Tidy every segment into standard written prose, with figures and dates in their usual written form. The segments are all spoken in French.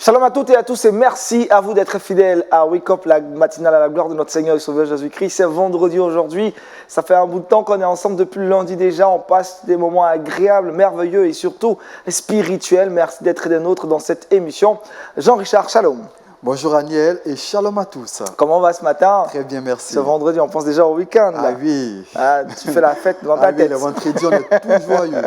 Shalom à toutes et à tous et merci à vous d'être fidèles à Wake Up, la matinale à la gloire de notre Seigneur et Sauveur Jésus-Christ. C'est vendredi aujourd'hui, ça fait un bout de temps qu'on est ensemble depuis le lundi déjà, on passe des moments agréables, merveilleux et surtout spirituels. Merci d'être des nôtres dans cette émission. Jean-Richard, shalom. Bonjour Aniel et shalom à tous. Comment va ce matin? Très bien, merci. Ce vendredi, on pense déjà au week-end. Ah oui. Ah, tu fais la fête dans ta tête. Le vendredi, on est tout joyeux.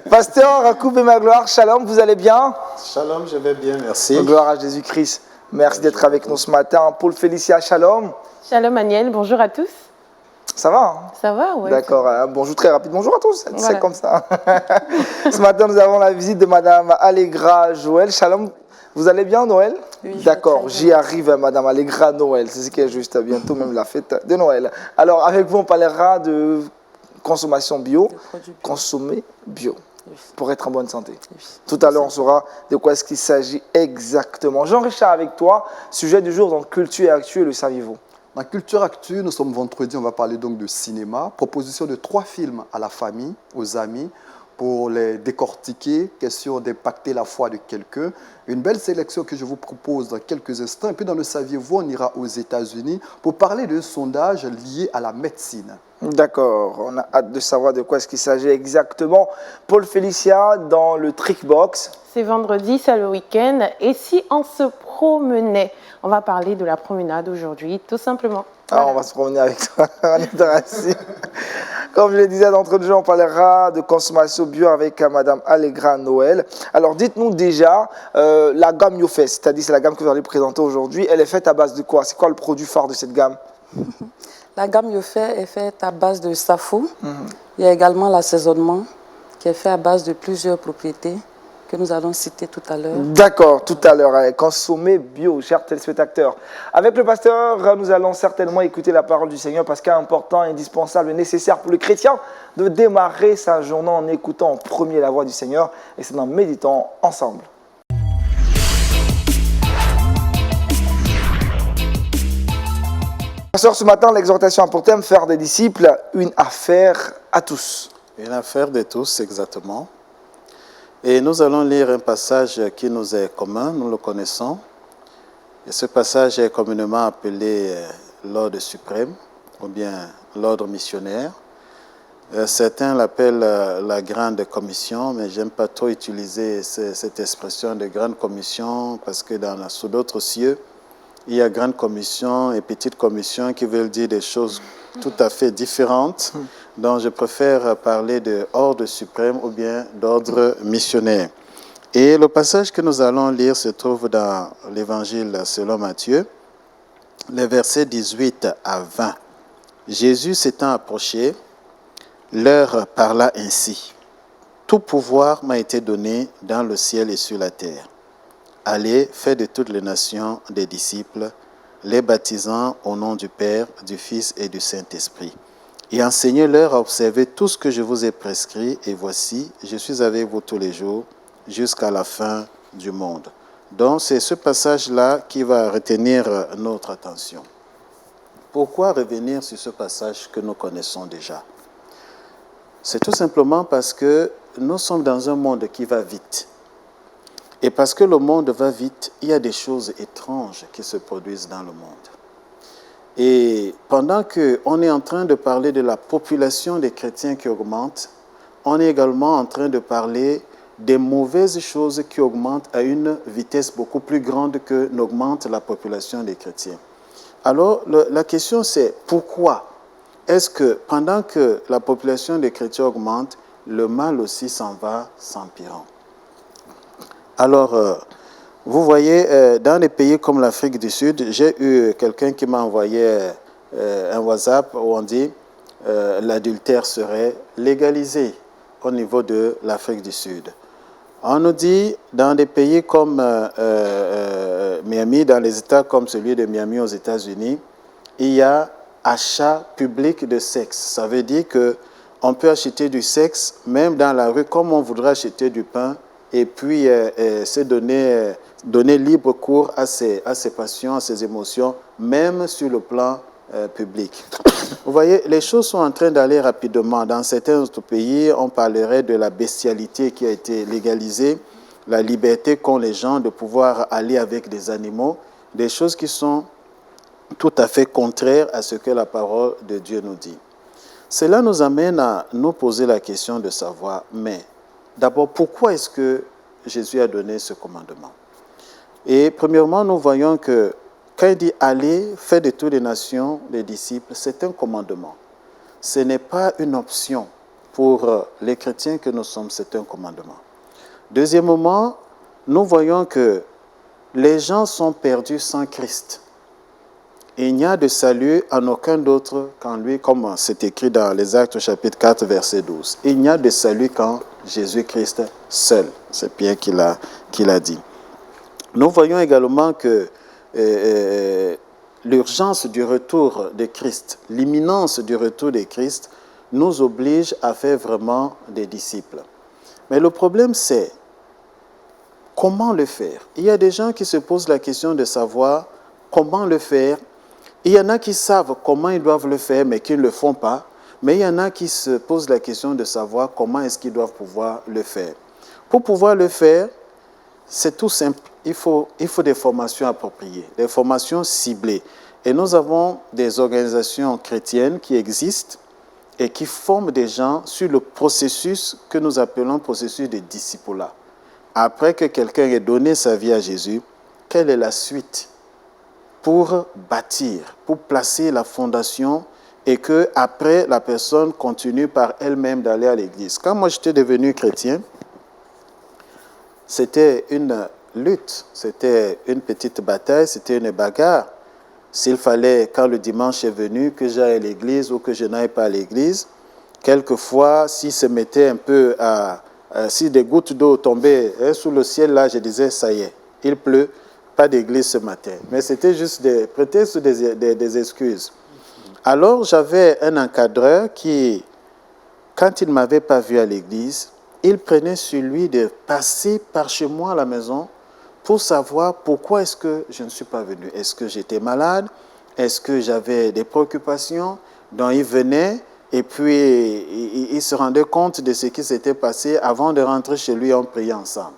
Pasteur, coupe et ma gloire, shalom, vous allez bien? Shalom, je vais bien, merci. Gloire à Jésus-Christ. Merci d'être avec nous ce matin. Paul Félicia, shalom. Shalom Aniel, bonjour à tous. Ça va hein? Ça va, ouais. D'accord, bonjour très rapide. Bonjour à tous, c'est Voilà. comme ça. Ce matin, nous avons la visite de Madame Allegra Joël. Shalom, vous allez bien Noël? Oui, d'accord, très j'y arrive Madame Allegra Noël. C'est ce qui est juste, bientôt même la fête de Noël. Alors avec vous, on parlera de consommation bio, consommer bio. Oui. Pour être en bonne santé. Oui. Tout à l'heure, on saura de quoi est-ce qu'il s'agit exactement. Jean-Richard, avec toi, sujet du jour dans Culture et Actu, le saviez-vous? Dans Culture Actu, nous sommes vendredi, on va parler donc de cinéma. Proposition de 3 films à la famille, aux amis, pour les décortiquer, question d'impacter la foi de quelqu'un. Une belle sélection que je vous propose dans quelques instants. Et puis dans le saviez-vous, on ira aux États-Unis pour parler d'un sondage lié à la médecine. D'accord, on a hâte de savoir de quoi est-ce qu'il s'agit exactement. Paul Félicia, dans le Trickbox. C'est vendredi, c'est le week-end. Et si on se promenait? On va parler de la promenade aujourd'hui, tout simplement. Ah, on va se promener avec toi, on est assis. Comme je le disais d'entrée de jeu, on parlera de consommation bio avec Madame Allegra Noël. Alors dites-nous déjà, la gamme YoFest, c'est-à-dire c'est la gamme que vous allez présenter aujourd'hui, elle est faite à base de quoi? C'est quoi le produit phare de cette gamme? La gamme YoFest est faite à base de safou. Il y a également l'assaisonnement qui est fait à base de plusieurs propriétés que nous allons citer tout à l'heure. D'accord, tout à l'heure. Consommer bio, chers téléspectateurs. Avec le pasteur, nous allons certainement écouter la parole du Seigneur parce qu'il est important, indispensable et nécessaire pour le chrétien de démarrer sa journée en écoutant en premier la voix du Seigneur et c'est en méditant ensemble. Pasteur, ce matin, l'exhortation a pour thème faire des disciples une affaire à tous. Une affaire de tous, exactement. Et nous allons lire un passage qui nous est commun, nous le connaissons. Et ce passage est communément appelé l'ordre suprême, ou bien l'ordre missionnaire. Certains l'appellent la grande commission, mais j'aime pas trop utiliser cette expression de grande commission parce que sous d'autres cieux, il y a grande commission et petite commission qui veulent dire des choses tout à fait différentes. Donc je préfère parler de ordre suprême ou bien d'ordre missionnaire. Et le passage que nous allons lire se trouve dans l'évangile selon Matthieu, les versets 18 à 20. Jésus s'étant approché, leur parla ainsi. Tout pouvoir m'a été donné dans le ciel et sur la terre. Allez, faites de toutes les nations des disciples, les baptisant au nom du Père, du Fils et du Saint-Esprit. Et enseignez-leur à observer tout ce que je vous ai prescrit, et voici, je suis avec vous tous les jours, jusqu'à la fin du monde. Donc, c'est ce passage-là qui va retenir notre attention. Pourquoi revenir sur ce passage que nous connaissons déjà? C'est tout simplement parce que nous sommes dans un monde qui va vite. Et parce que le monde va vite, il y a des choses étranges qui se produisent dans le monde. Et pendant qu'on est en train de parler de la population des chrétiens qui augmente, on est également en train de parler des mauvaises choses qui augmentent à une vitesse beaucoup plus grande que n'augmente la population des chrétiens. Alors, la question c'est pourquoi est-ce que pendant que la population des chrétiens augmente, le mal aussi s'en va s'empirant? Alors, vous voyez, dans des pays comme l'Afrique du Sud, j'ai eu quelqu'un qui m'a envoyé un WhatsApp où on dit l'adultère serait légalisé au niveau de l'Afrique du Sud. On nous dit, dans des pays comme Miami, dans les États comme celui de Miami aux États-Unis, il y a achat public de sexe. Ça veut dire qu'on peut acheter du sexe, même dans la rue, comme on voudrait acheter du pain, et puis se donner libre cours à ses passions, à ses émotions, même sur le plan public. Vous voyez, les choses sont en train d'aller rapidement. Dans certains autres pays, on parlerait de la bestialité qui a été légalisée. la liberté qu'ont les gens de pouvoir aller avec des animaux, des choses qui sont tout à fait contraires à ce que la parole de Dieu nous dit. Cela nous amène à nous poser la question de savoir, mais d'abord, pourquoi est-ce que Jésus a donné ce commandement? Et premièrement, nous voyons que quand il dit « Allez, faites de toutes les nations des disciples », c'est un commandement. Ce n'est pas une option pour les chrétiens que nous sommes, c'est un commandement. Deuxièmement, nous voyons que les gens sont perdus sans Christ. Et il n'y a de salut en aucun d'autre qu'en lui, comme c'est écrit dans les Actes chapitre 4, verset 12. Il n'y a de salut qu'en Jésus-Christ seul. C'est Pierre qui l'a dit. Nous voyons également que l'urgence du retour de Christ, l'imminence du retour de Christ, nous oblige à faire vraiment des disciples. Mais le problème, c'est comment le faire? Il y a des gens qui se posent la question de savoir comment le faire. Il y en a qui savent comment ils doivent le faire, mais qui ne le font pas. Mais il y en a qui se posent la question de savoir comment est-ce qu'ils doivent pouvoir le faire. Pour pouvoir le faire, c'est tout simple. Il faut des formations appropriées, des formations ciblées. Et nous avons des organisations chrétiennes qui existent et qui forment des gens sur le processus que nous appelons processus de discipulat. Après que quelqu'un ait donné sa vie à Jésus, quelle est la suite pour bâtir, pour placer la fondation et que après la personne continue par elle-même d'aller à l'église? Quand moi j'étais devenu chrétien, c'était une lutte, c'était une petite bataille, c'était une bagarre. S'il fallait, quand le dimanche est venu, que j'aille à l'église ou que je n'aille pas à l'église, quelquefois, si se mettait un peu si des gouttes d'eau tombaient sous le ciel, là, je disais, ça y est, il pleut, pas d'église ce matin. Mais c'était juste des prétextes, des excuses. Alors, j'avais un encadreur qui, quand il ne m'avait pas vu à l'église, il prenait sur lui de passer par chez moi à la maison pour savoir pourquoi est-ce que je ne suis pas venu. Est-ce que j'étais malade? Est-ce que j'avais des préoccupations? Donc il venait et puis il se rendait compte de ce qui s'était passé avant de rentrer chez lui, on priait ensemble.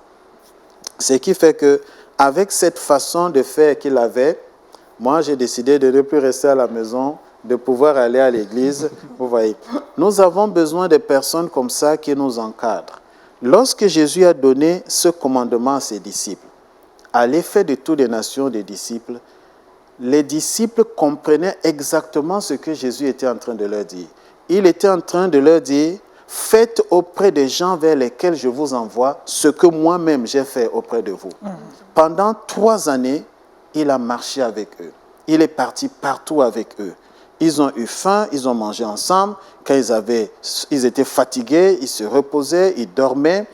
Ce qui fait que avec cette façon de faire qu'il avait, moi j'ai décidé de ne plus rester à la maison, de pouvoir aller à l'église. Vous voyez, nous avons besoin de personnes comme ça qui nous encadrent. Lorsque Jésus a donné ce commandement à ses disciples, à l'effet de toutes les nations des disciples, les disciples comprenaient exactement ce que Jésus était en train de leur dire. Il était en train de leur dire, faites auprès des gens vers lesquels je vous envoie ce que moi-même j'ai fait auprès de vous. Pendant 3 années, il a marché avec eux. Il est parti partout avec eux. Ils ont eu faim, ils ont mangé ensemble. Quand ils étaient fatigués, ils se reposaient, ils dormaient.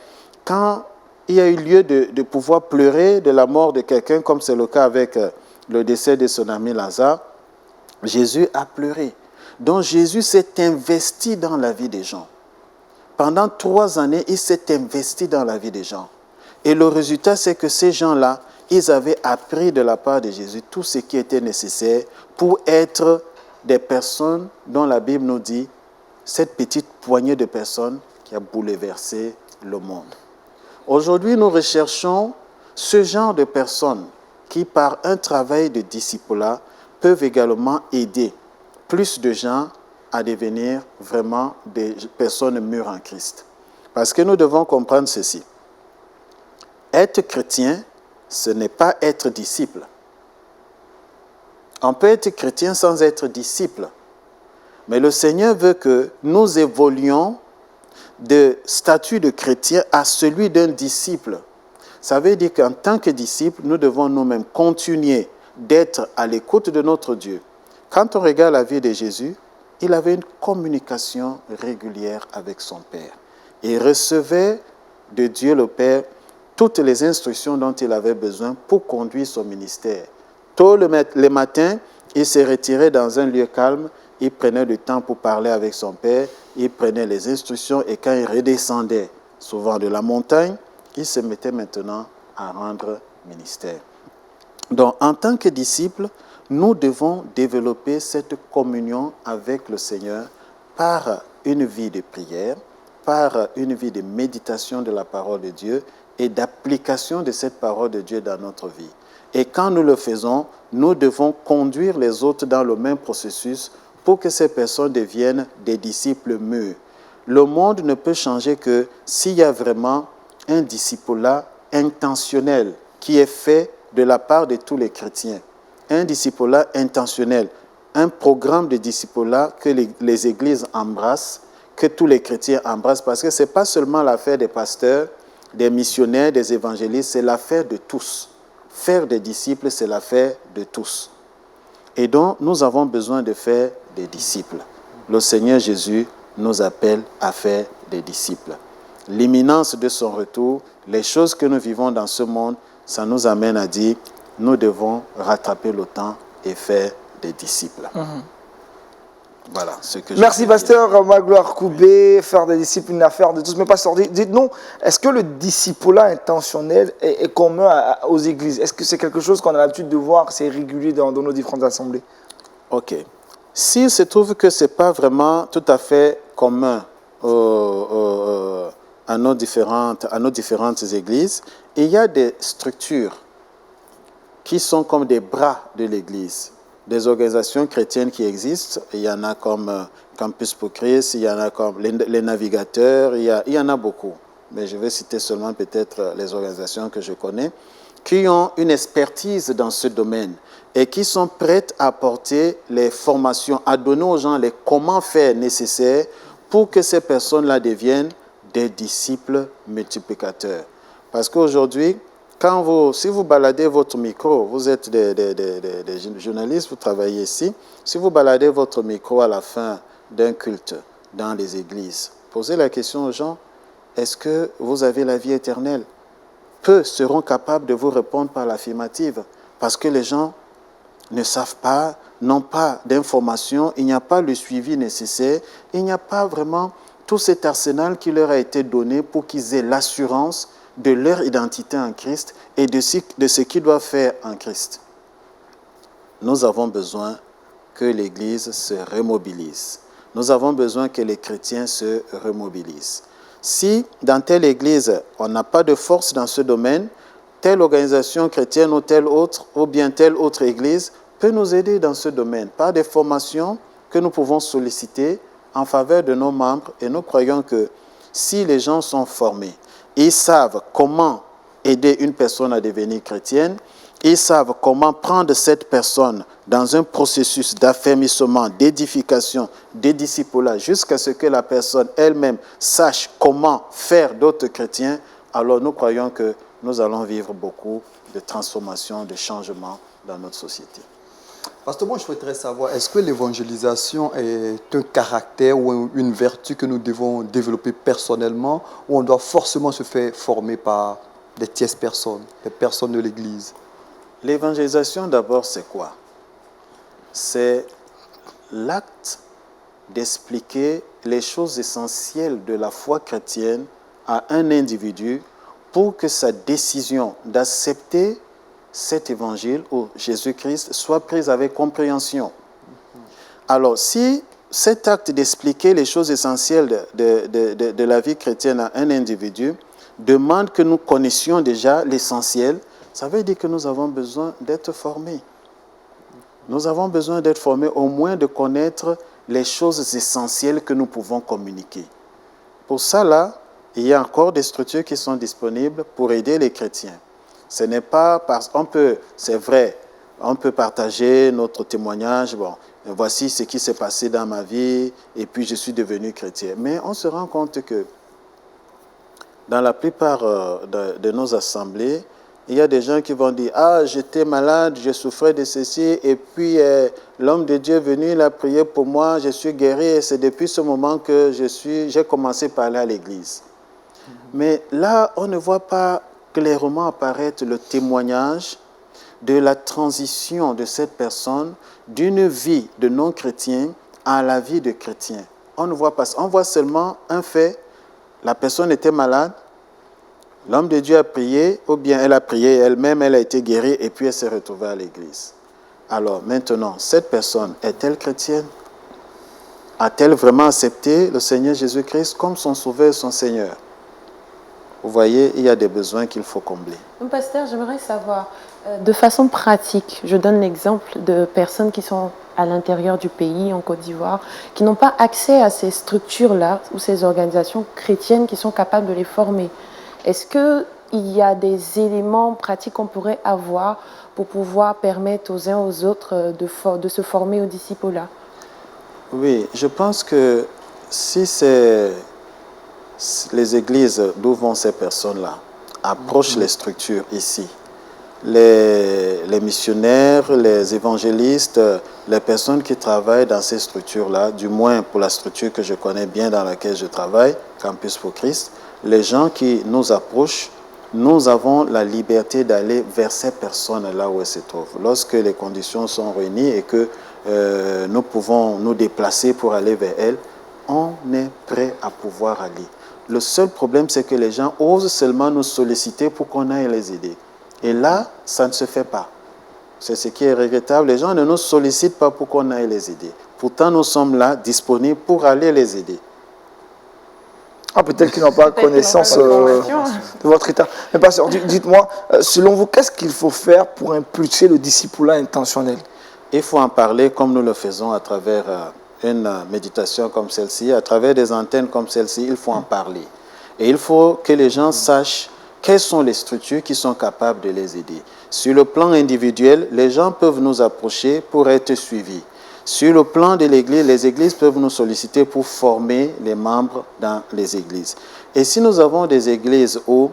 Quand il y a eu lieu de pouvoir pleurer de la mort de quelqu'un, comme c'est le cas avec le décès de son ami Lazare, Jésus a pleuré. Donc Jésus s'est investi dans la vie des gens. Pendant 3 années, il s'est investi dans la vie des gens. Et le résultat, c'est que ces gens-là, ils avaient appris de la part de Jésus tout ce qui était nécessaire pour être des personnes dont la Bible nous dit, cette petite poignée de personnes qui a bouleversé le monde. Aujourd'hui, nous recherchons ce genre de personnes qui, par un travail de discipulat, peuvent également aider plus de gens à devenir vraiment des personnes mûres en Christ. Parce que nous devons comprendre ceci. Être chrétien, ce n'est pas être disciple. On peut être chrétien sans être disciple. Mais le Seigneur veut que nous évoluions de statut de chrétien à celui d'un disciple. Ça veut dire qu'en tant que disciple, nous devons nous-mêmes continuer d'être à l'écoute de notre Dieu. Quand on regarde la vie de Jésus, il avait une communication régulière avec son Père. Il recevait de Dieu le Père toutes les instructions dont il avait besoin pour conduire son ministère. Tôt le matin, il se retirait dans un lieu calme, il prenait du temps pour parler avec son Père, il prenait les instructions et quand il redescendait souvent de la montagne, il se mettait maintenant à rendre ministère. Donc, en tant que disciples, nous devons développer cette communion avec le Seigneur par une vie de prière, par une vie de méditation de la parole de Dieu et d'application de cette parole de Dieu dans notre vie. Et quand nous le faisons, nous devons conduire les autres dans le même processus pour que ces personnes deviennent des disciples mûrs. Le monde ne peut changer que s'il y a vraiment un discipulat intentionnel qui est fait de la part de tous les chrétiens. Un discipulat intentionnel, un programme de discipulat que les églises embrassent, que tous les chrétiens embrassent, parce que ce n'est pas seulement l'affaire des pasteurs, des missionnaires, des évangélistes, c'est l'affaire de tous. Faire des disciples, c'est l'affaire de tous. Et donc, nous avons besoin de faire des disciples. Le Seigneur Jésus nous appelle à faire des disciples. L'imminence de son retour, les choses que nous vivons dans ce monde, ça nous amène à dire, nous devons rattraper le temps et faire des disciples. Voilà ce que Merci, pasteur Magloire Koubé. Faire des disciples, une affaire de tous. Mais pasteur, dites-nous, est-ce que le discipulat intentionnel est commun aux églises? Est-ce que c'est quelque chose qu'on a l'habitude de voir, c'est régulier dans nos différentes assemblées? Ok. S'il se trouve que ce n'est pas vraiment tout à fait commun à nos différentes églises, il y a des structures qui sont comme des bras de l'église. Des organisations chrétiennes qui existent, il y en a comme Campus pour Christ, il y en a comme les navigateurs, il y en a beaucoup. Mais je vais citer seulement peut-être les organisations que je connais, qui ont une expertise dans ce domaine et qui sont prêtes à apporter les formations, à donner aux gens les comment faire nécessaires pour que ces personnes-là deviennent des disciples multiplicateurs. Parce qu'aujourd'hui, si vous baladez votre micro, vous êtes des journalistes, vous travaillez ici, si vous baladez votre micro à la fin d'un culte dans les églises, posez la question aux gens, est-ce que vous avez la vie éternelle? Peu seront capables de vous répondre par l'affirmative, parce que les gens ne savent pas, n'ont pas d'informations, il n'y a pas le suivi nécessaire, il n'y a pas vraiment tout cet arsenal qui leur a été donné pour qu'ils aient l'assurance de leur identité en Christ et de ce qu'ils doivent faire en Christ. Nous avons besoin que l'Église se remobilise. Nous avons besoin que les chrétiens se remobilisent. Si dans telle Église, on n'a pas de force dans ce domaine, telle organisation chrétienne ou telle autre, ou bien telle autre Église, peut nous aider dans ce domaine par des formations que nous pouvons solliciter en faveur de nos membres. Et nous croyons que si les gens sont formés, ils savent comment aider une personne à devenir chrétienne. Ils savent comment prendre cette personne dans un processus d'affermissement, d'édification, de discipulat, jusqu'à ce que la personne elle-même sache comment faire d'autres chrétiens. Alors nous croyons que nous allons vivre beaucoup de transformations, de changements dans notre société. Pasteur, moi je souhaiterais savoir, est-ce que l'évangélisation est un caractère ou une vertu que nous devons développer personnellement, ou on doit forcément se faire former par des tierces personnes, des personnes de l'Église? L'évangélisation d'abord c'est quoi? C'est l'acte d'expliquer les choses essentielles de la foi chrétienne à un individu pour que sa décision d'accepter cet évangile ou Jésus-Christ soit prise avec compréhension. Alors, si cet acte d'expliquer les choses essentielles de la vie chrétienne à un individu demande que nous connaissions déjà l'essentiel, ça veut dire que nous avons besoin d'être formés. Nous avons besoin d'être formés, au moins de connaître les choses essentielles que nous pouvons communiquer. Pour ça, là, il y a encore des structures qui sont disponibles pour aider les chrétiens. Ce n'est pas parce qu'on peut, c'est vrai, on peut partager notre témoignage, bon, voici ce qui s'est passé dans ma vie, et puis je suis devenu chrétien. Mais on se rend compte que dans la plupart de nos assemblées, il y a des gens qui vont dire « Ah, j'étais malade, je souffrais de ceci, et puis l'homme de Dieu est venu, il a prié pour moi, je suis guéri, et c'est depuis ce moment que j'ai commencé à aller à l'église. » Mais là, on ne voit pas clairement apparaître le témoignage de la transition de cette personne d'une vie de non-chrétien à la vie de chrétien. On ne voit pas, on voit seulement un fait, la personne était malade, l'homme de Dieu a prié, ou bien elle a prié elle-même, elle a été guérie et puis elle s'est retrouvée à l'église. Alors maintenant, cette personne est-elle chrétienne? A-t-elle vraiment accepté le Seigneur Jésus-Christ comme son sauveur et son Seigneur? Vous voyez, il y a des besoins qu'il faut combler. Pasteur, j'aimerais savoir, de façon pratique, je donne l'exemple de personnes qui sont à l'intérieur du pays, en Côte d'Ivoire, qui n'ont pas accès à ces structures-là ou ces organisations chrétiennes qui sont capables de les former. Est-ce qu'il y a des éléments pratiques qu'on pourrait avoir pour pouvoir permettre aux uns aux autres de se former au disciple-là? Oui, je pense que si les églises d'où vont ces personnes-là approchent les structures ici, les missionnaires, les évangélistes, les personnes qui travaillent dans ces structures-là, du moins pour la structure que je connais bien dans laquelle je travaille, Campus pour Christ, les gens qui nous approchent, nous avons la liberté d'aller vers ces personnes-là où elles se trouvent. Lorsque les conditions sont réunies et que nous pouvons nous déplacer pour aller vers elles, on est prêt à pouvoir aller. Le seul problème, c'est que les gens osent seulement nous solliciter pour qu'on aille les aider. Et là, ça ne se fait pas. C'est ce qui est regrettable. Les gens ne nous sollicitent pas pour qu'on aille les aider. Pourtant, nous sommes là, disponibles pour aller les aider. Ah, peut-être qu'ils n'ont pas connaissance de votre état. Mais pasteur, dites-moi, selon vous, qu'est-ce qu'il faut faire pour impulser le discipulat intentionnel? Il faut en parler comme nous le faisons à travers une méditation comme celle-ci, à travers des antennes comme celle-ci, il faut en parler. Et il faut que les gens sachent quelles sont les structures qui sont capables de les aider. Sur le plan individuel, les gens peuvent nous approcher pour être suivis. Sur le plan de l'Église, les églises peuvent nous solliciter pour former les membres dans les églises. Et si nous avons des églises où,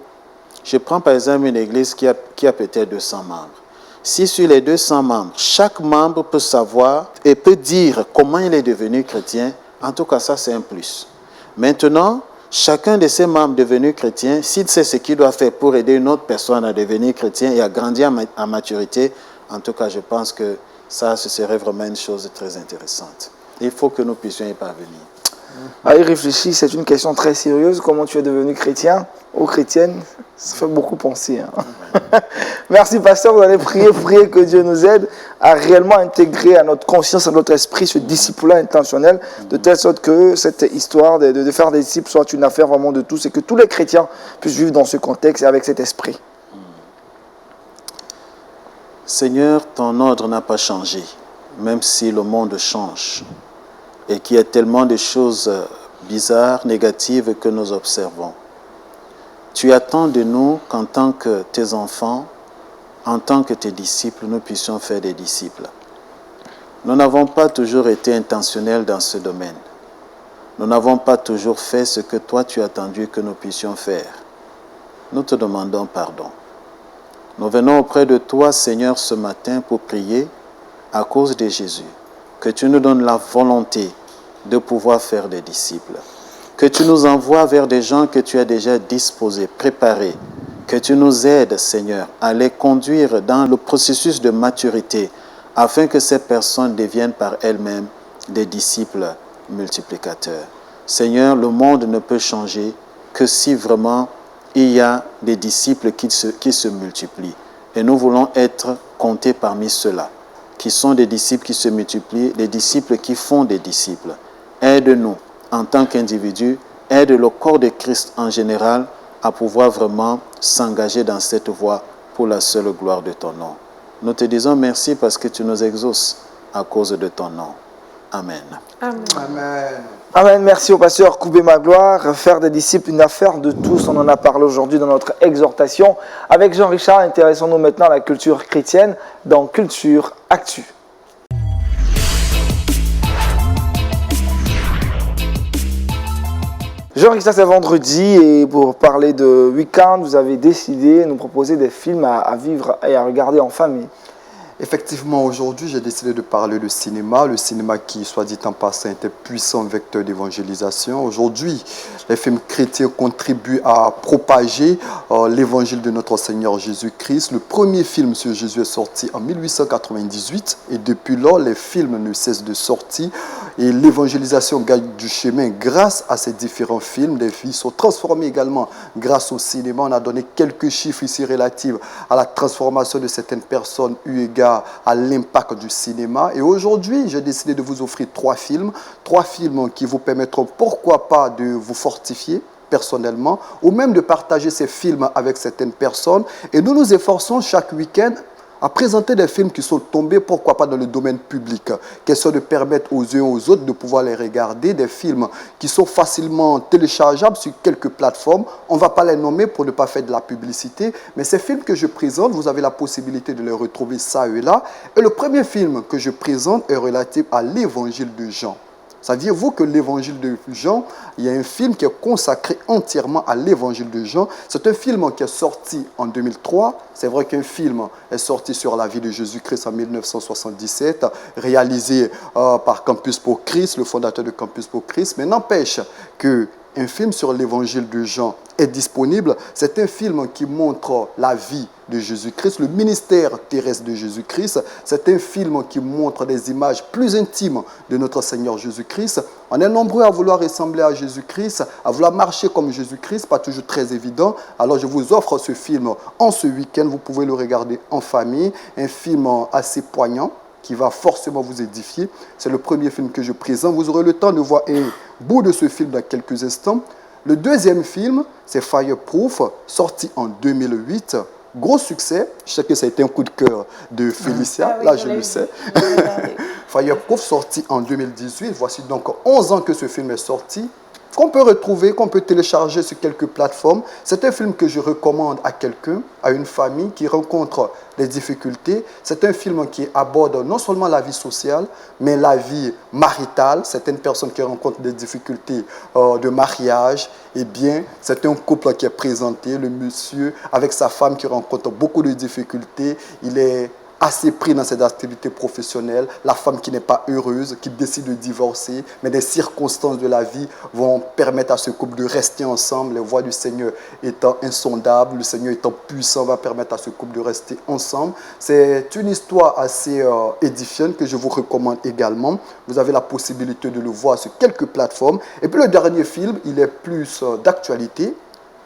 je prends par exemple une église qui a peut-être 200 membres. Si sur les 200 membres, chaque membre peut savoir et peut dire comment il est devenu chrétien, en tout cas ça c'est un plus. Maintenant, chacun de ces membres devenus chrétiens, s'il sait ce qu'il doit faire pour aider une autre personne à devenir chrétien et à grandir en maturité, en tout cas je pense que ça, ce serait vraiment une chose très intéressante. Il faut que nous puissions y parvenir. Ah, y réfléchis, c'est une question très sérieuse. Comment tu es devenu chrétien ou chrétienne? Ça fait beaucoup penser. Hein. Merci, pasteur. Vous allez prier que Dieu nous aide à réellement intégrer à notre conscience, à notre esprit, ce disciple-là intentionnel, de telle sorte que cette histoire de faire des disciples soit une affaire vraiment de tous et que tous les chrétiens puissent vivre dans ce contexte et avec cet esprit. Seigneur, ton ordre n'a pas changé, même si le monde change et qu'il y a tellement de choses bizarres, négatives que nous observons. Tu attends de nous qu'en tant que tes enfants, en tant que tes disciples, nous puissions faire des disciples. Nous n'avons pas toujours été intentionnels dans ce domaine. Nous n'avons pas toujours fait ce que toi tu as attendu que nous puissions faire. Nous te demandons pardon. Nous venons auprès de toi, Seigneur, ce matin pour prier à cause de Jésus. Que tu nous donnes la volonté de pouvoir faire des disciples. Que tu nous envoies vers des gens que tu as déjà disposés, préparés. Que tu nous aides, Seigneur, à les conduire dans le processus de maturité afin que ces personnes deviennent par elles-mêmes des disciples multiplicateurs. Seigneur, le monde ne peut changer que si vraiment il y a des disciples qui se multiplient. Et nous voulons être comptés parmi ceux-là, qui sont des disciples qui se multiplient, des disciples qui font des disciples. Aide-nous en tant qu'individus, aide le corps de Christ en général à pouvoir vraiment s'engager dans cette voie pour la seule gloire de ton nom. Nous te disons merci parce que tu nous exauces à cause de ton nom. Amen. Amen. Amen. Amen. Merci au pasteur Koubé Magloire. Faire des disciples, une affaire de tous. On en a parlé aujourd'hui dans notre exhortation. Avec Jean-Richard, intéressons-nous maintenant à la culture chrétienne dans Culture Actu. Jean-Richard, c'est vendredi et pour parler de week-end, vous avez décidé de nous proposer des films à vivre et à regarder en famille. Effectivement, aujourd'hui, j'ai décidé de parler de cinéma. Le cinéma qui, soit dit en passant, est un puissant vecteur d'évangélisation. Aujourd'hui, les films chrétiens contribuent à propager l'évangile de notre Seigneur Jésus-Christ. Le premier film sur Jésus est sorti en 1898 et depuis lors, les films ne cessent de sortir et l'évangélisation gagne du chemin grâce à ces différents films. Des vies sont transformées également grâce au cinéma. On a donné quelques chiffres ici relatifs à la transformation de certaines personnes eu égard à l'impact du cinéma. Et aujourd'hui, j'ai décidé de vous offrir trois films qui vous permettront, pourquoi pas, de vous fortifier personnellement, ou même de partager ces films avec certaines personnes. Et nous nous efforçons chaque week-end à présenter des films qui sont tombés, pourquoi pas dans le domaine public. Question de permettre aux uns et aux autres de pouvoir les regarder, des films qui sont facilement téléchargeables sur quelques plateformes. On ne va pas les nommer pour ne pas faire de la publicité, mais ces films que je présente, vous avez la possibilité de les retrouver ça et là. Et le premier film que je présente est relatif à l'évangile de Jean. Saviez-vous que l'évangile de Jean, il y a un film qui est consacré entièrement à l'évangile de Jean. C'est un film qui est sorti en 2003. C'est vrai qu'un film est sorti sur la vie de Jésus-Christ en 1977, réalisé par Campus pour Christ, le fondateur de Campus pour Christ. Mais n'empêche qu'un film sur l'évangile de Jean est disponible. C'est un film qui montre la vie de Jésus-Christ, le ministère terrestre de Jésus-Christ. C'est un film qui montre des images plus intimes de notre Seigneur Jésus-Christ. On est nombreux à vouloir ressembler à Jésus-Christ, à vouloir marcher comme Jésus-Christ, pas toujours très évident. Alors je vous offre ce film en ce week-end. Vous pouvez le regarder en famille. Un film assez poignant qui va forcément vous édifier. C'est le premier film que je présente. Vous aurez le temps de voir un bout de ce film dans quelques instants. Le deuxième film, c'est Fireproof, sorti en 2008. Gros succès. Je sais que ça a été un coup de cœur de Félicia. Là, je le sais. Fireproof, sorti en 2018. Voici donc 11 ans que ce film est sorti, qu'on peut retrouver, qu'on peut télécharger sur quelques plateformes. C'est un film que je recommande à quelqu'un, à une famille qui rencontre des difficultés. C'est un film qui aborde non seulement la vie sociale, mais la vie maritale. Certaines personnes qui rencontrent des difficultés de mariage, eh bien, c'est un couple qui est présenté, le monsieur avec sa femme qui rencontre beaucoup de difficultés. Il est assez pris dans ses activités professionnelles, la femme qui n'est pas heureuse, qui décide de divorcer, mais des circonstances de la vie vont permettre à ce couple de rester ensemble. Les voies du Seigneur étant insondables, le Seigneur étant puissant, va permettre à ce couple de rester ensemble. C'est une histoire assez édifiante que je vous recommande également. Vous avez la possibilité de le voir sur quelques plateformes. Et puis le dernier film, il est plus d'actualité,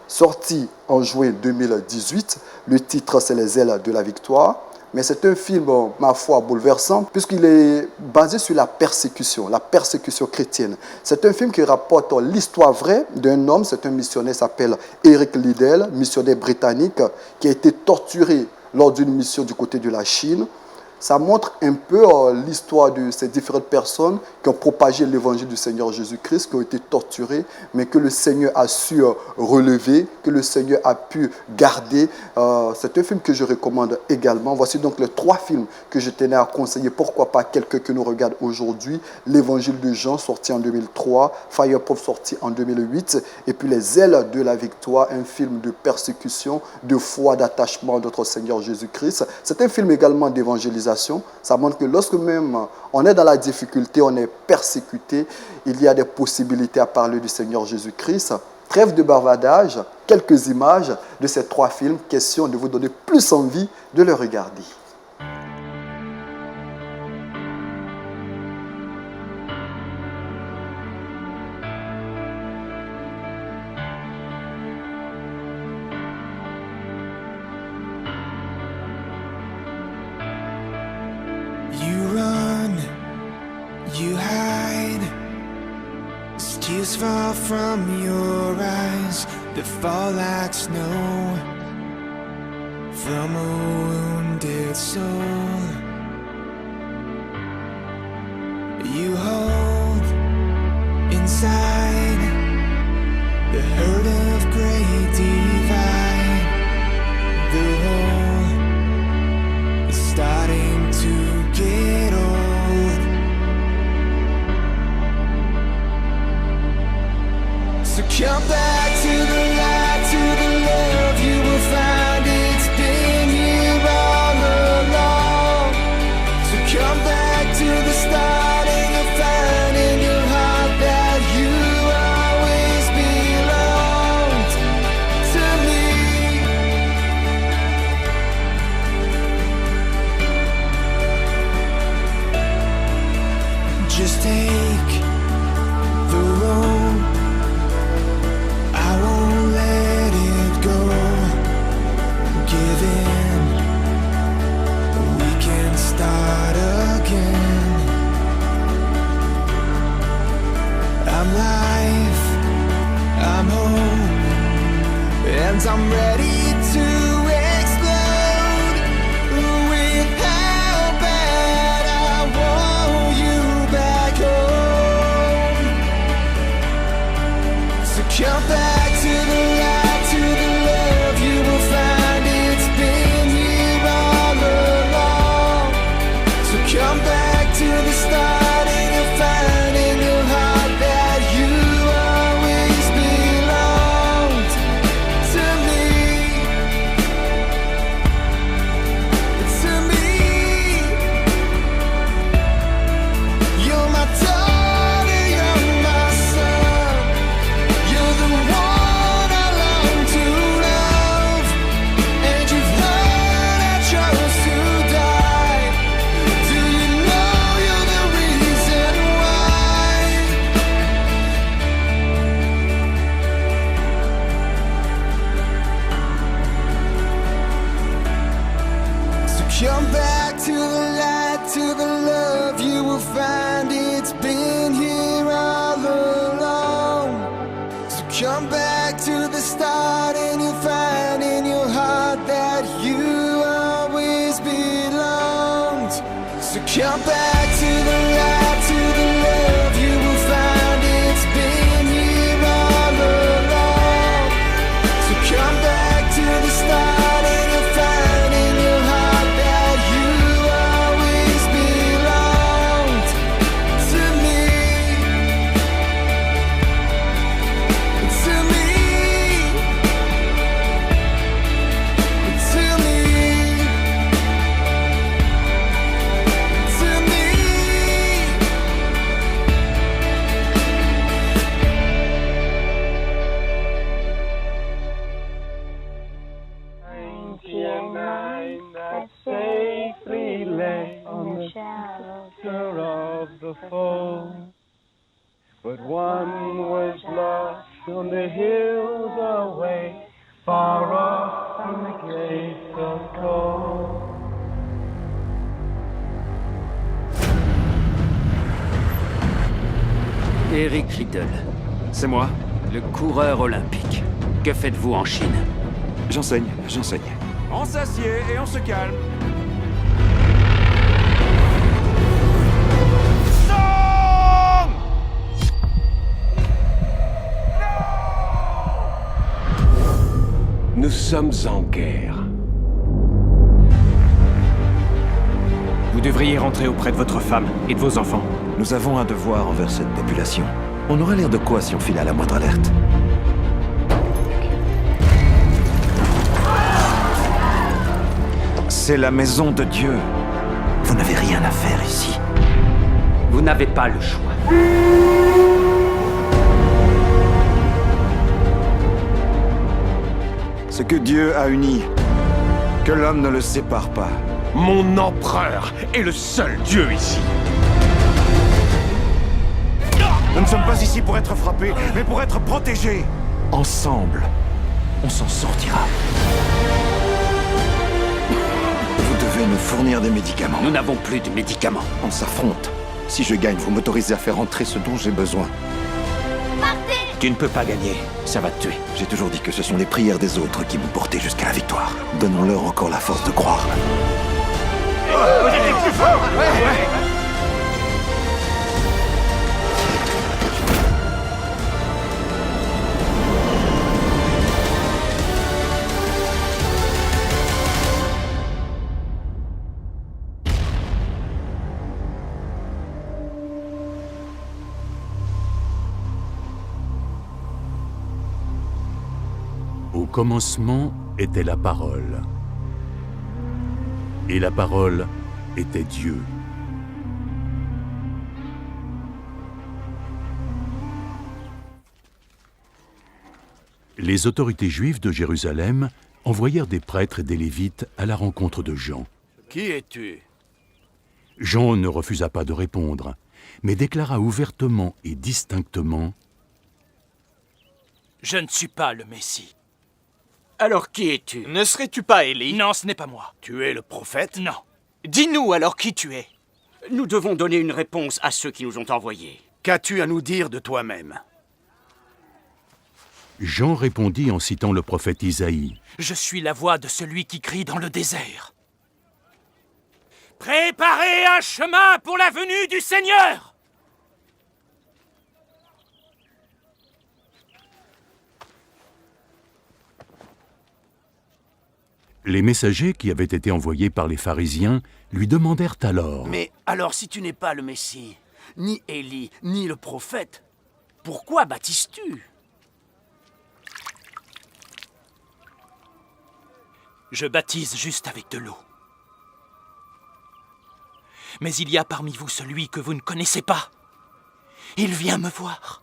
sorti en juin 2018. Le titre, c'est Les ailes de la victoire. Mais c'est un film, ma foi, bouleversant, puisqu'il est basé sur la persécution chrétienne. C'est un film qui rapporte l'histoire vraie d'un homme, c'est un missionnaire, s'appelle Eric Liddell, missionnaire britannique, qui a été torturé lors d'une mission du côté de la Chine. Ça montre un peu l'histoire de ces différentes personnes qui ont propagé l'évangile du Seigneur Jésus-Christ, qui ont été torturées, mais que le Seigneur a su relever, que le Seigneur a pu garder. C'est un film que je recommande également. Voici donc les 3 films que je tenais à conseiller. Pourquoi pas quelqu'un qui nous regarde aujourd'hui. L'évangile de Jean, sorti en 2003. Fireproof, sorti en 2008. Et puis Les ailes de la victoire, un film de persécution, de foi, d'attachement à notre Seigneur Jésus-Christ. C'est un film également d'évangélisation. Ça montre que lorsque même on est dans la difficulté, on est persécuté, il y a des possibilités à parler du Seigneur Jésus-Christ. Trêve de bavardage, quelques images de ces 3 films, question de vous donner plus envie de les regarder. Tears fall from your eyes that fall like snow from a wounded soul. You hold inside the hurt of great divide. The hole is starting to get old. So come back to the light, to the love. You will find it's been here all along. So come back to the start and you'll find in your heart that you always belonged to me. Just take the road come back to the light, to the love. You will find it's been here all along. So come back to the start and you'll find in your heart that you always belonged. So come back to the light, to the love. You will find it's been here all along. So come back to the start and you'll find in your heart that you always belonged to me. To me. To me. To me. That safely lay on the shelter of the foe. But one was lost on the hills away, far off from the gates of gold. Eric Riddle. C'est moi, le coureur olympique. Que faites-vous en Chine? J'enseigne. On s'assied et on se calme. Song! Nous sommes en guerre. Vous devriez rentrer auprès de votre femme et de vos enfants. Nous avons un devoir envers cette population. On aurait l'air de quoi si on filait à la moindre alerte? C'est la maison de Dieu. Vous n'avez rien à faire ici. Vous n'avez pas le choix. Ce que Dieu a uni, que l'homme ne le sépare pas. Mon empereur est le seul Dieu ici. Nous ne sommes pas ici pour être frappés, mais pour être protégés. Ensemble, on s'en sortira. Vous devez nous fournir des médicaments. Nous n'avons plus de médicaments. On s'affronte. Si je gagne, vous m'autorisez à faire entrer ce dont j'ai besoin. Tu ne peux pas gagner. Ça va te tuer. J'ai toujours dit que ce sont les prières des autres qui m'ont porté jusqu'à la victoire. Donnons-leur encore la force de croire. Au commencement était la parole. Et la parole était Dieu. Les autorités juives de Jérusalem envoyèrent des prêtres et des lévites à la rencontre de Jean. Qui es-tu? Jean ne refusa pas de répondre, mais déclara ouvertement et distinctement « Je ne suis pas le Messie. » Alors qui es-tu? Ne serais-tu pas Élie? Non, ce n'est pas moi. Tu es le prophète? Non. Dis-nous alors qui tu es. Nous devons donner une réponse à ceux qui nous ont envoyés. Qu'as-tu à nous dire de toi-même? Jean répondit en citant le prophète Isaïe. « Je suis la voix de celui qui crie dans le désert. Préparez un chemin pour la venue du Seigneur !» Les messagers qui avaient été envoyés par les pharisiens lui demandèrent alors « Mais alors si tu n'es pas le Messie, ni Élie, ni le prophète, pourquoi baptises-tu? Je baptise juste avec de l'eau. Mais il y a parmi vous celui que vous ne connaissez pas. Il vient me voir.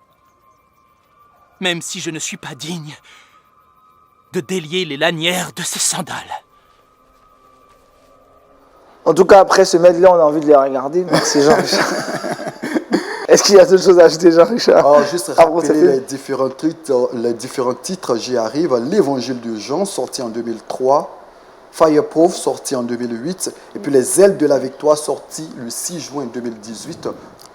Même si je ne suis pas digne de délier les lanières de ses sandales. En tout cas, après ce medley, on a envie de les regarder. Merci Jean-Richard. Est-ce qu'il y a d'autres choses à ajouter, Jean-Richard? Juste rappeler les différents titres, j'y arrive. L'Évangile de Jean, sorti en 2003. Fireproof, sorti en 2008, et puis Les Ailes de la Victoire, sorti le 6 juin 2018.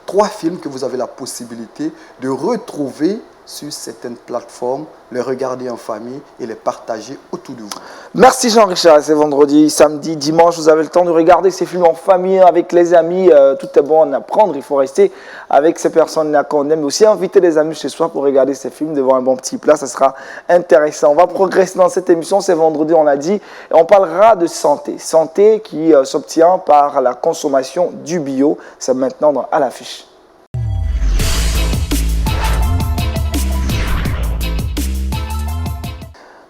3 films que vous avez la possibilité de retrouver sur certaines plateformes, les regarder en famille et les partager autour de vous. Merci Jean-Richard, c'est vendredi, samedi, dimanche, vous avez le temps de regarder ces films en famille, avec les amis, tout est bon à apprendre, il faut rester avec ces personnes-là qu'on aime, mais aussi inviter les amis chez soi pour regarder ces films devant un bon petit plat, ça sera intéressant. On va progresser dans cette émission, c'est vendredi, on l'a dit, et on parlera de santé, santé qui s'obtient par la consommation du bio, c'est maintenant à l'affiche.